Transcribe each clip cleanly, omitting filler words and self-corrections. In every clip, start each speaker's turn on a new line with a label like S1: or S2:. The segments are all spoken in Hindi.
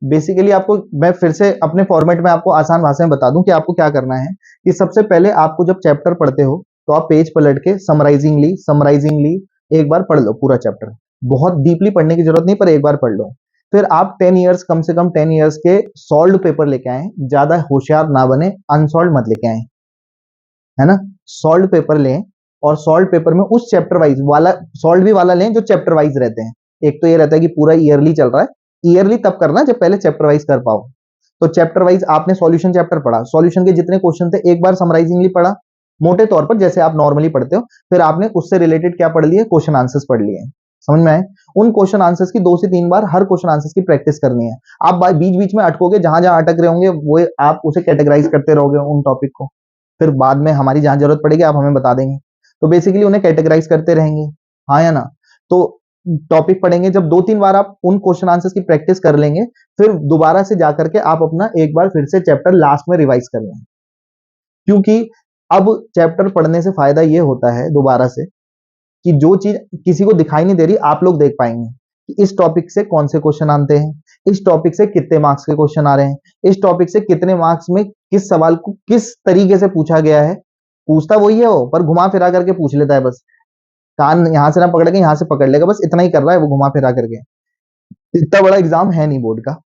S1: बेसिकली आपको मैं फिर से अपने फॉर्मेट में आपको आसान भाषा में बता दूं कि आपको क्या करना है कि सबसे पहले आपको जब चैप्टर पढ़ते हो तो आप पेज पलट के समराइजिंगली एक बार पढ़ लो पूरा चैप्टर। बहुत डीपली पढ़ने की जरूरत नहीं, पर एक बार पढ़ लो। फिर आप 10 इयर्स, कम से कम 10 इयर्स के सॉल्व पेपर लेके आए, ज्यादा होशियार ना बने, अनसॉल्व मत लेके आए, है ना। सॉल्व पेपर लें और सॉल्व पेपर में उस चैप्टर वाइज वाला सॉल्व भी वाला लें जो चैप्टर वाइज रहते हैं। एक तो ये रहता है कि पूरा ईयरली चल रहा है, ईयरली तब करना जब पहले चैप्टर वाइज कर पाओ। तो चैप्टर वाइज आपने सॉल्यूशन चैप्टर पढ़ा, सॉल्यूशन के जितने क्वेश्चन थे एक बार समराइजिंगली पढ़ा मोटे तौर पर जैसे आप नॉर्मली पढ़ते हो। फिर आपने उससे रिलेटेड क्या पढ़ लिए, क्वेश्चन आंसर्स पढ़ लिए। समझ में आए। उन क्वेश्चन आंसर्स की 2 से 3 बार हर क्वेश्चन आंसर्स की प्रैक्टिस करनी है। आप बीच बीच में अटकोगे, जहां जहां अटक रहे होंगे वो आप उसे कैटेगराइज करते रहोगे उन टॉपिक को। फिर बाद में हमारी जहां जरूरत पड़ेगी आप हमें बता देंगे। तो बेसिकली उन्हें कैटेगराइज करते रहेंगे, हाँ या ना। तो टॉपिक पढ़ेंगे, जब 2-3 बार आप उन क्वेश्चन आंसर्स की प्रैक्टिस कर लेंगे, फिर दोबारा से जाकर के आप अपना एक बार फिर से चैप्टर लास्ट में रिवाइज कर लेंगे। क्योंकि अब चैप्टर पढ़ने से फायदा ये होता है दोबारा से कि जो चीज किसी को दिखाई नहीं दे रही आप लोग देख पाएंगे कि इस टॉपिक से कौन से क्वेश्चन आते हैं, इस टॉपिक से कितने मार्क्स के क्वेश्चन आ रहे हैं, इस टॉपिक से कितने मार्क्स में किस सवाल को किस तरीके से पूछा गया है। पूछता वही है वो, पर घुमा फिरा करके पूछ लेता है बस। कान यहां से ना पकड़ के यहां से पकड़ लेगा, बस इतना ही कर रहा है वो घुमा फिरा करके। इतना बड़ा एग्जाम है नहीं बोर्ड का,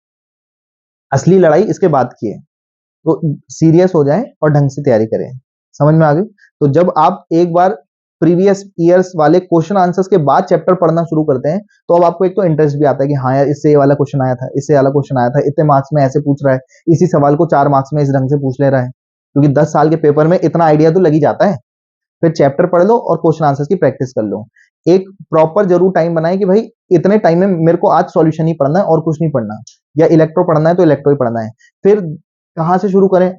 S1: असली लड़ाई इसके बाद की है। तो सीरियस हो जाएं और ढंग से तैयारी करें। समझ में आ गई। तो जब आप एक बार प्रीवियस ईयर्स वाले क्वेश्चन आंसर्स के बाद चैप्टर पढ़ना शुरू करते हैं तो अब आपको एक तो इंटरेस्ट भी आता है कि हाँ यार इससे ये वाला क्वेश्चन आया था, इससे वाला क्वेश्चन आया था, इतने मार्क्स में ऐसे पूछ रहा है, इसी सवाल को 4 मार्क्स में इस ढंग से पूछ ले रहा है। क्योंकि 10 साल के पेपर में इतना आइडिया तो लग ही जाता है। फिर चैप्टर पढ़ लो और क्वेश्चन आंसर्स की प्रैक्टिस कर लो। एक प्रॉपर जरूर टाइम बनाए कि भाई इतने टाइम में मेरे को आज सॉल्यूशन ही पढ़ना है और कुछ नहीं पढ़ना, या इलेक्ट्रो पढ़ना है तो इलेक्ट्रो ही पढ़ना है। फिर कहां से शुरू करें।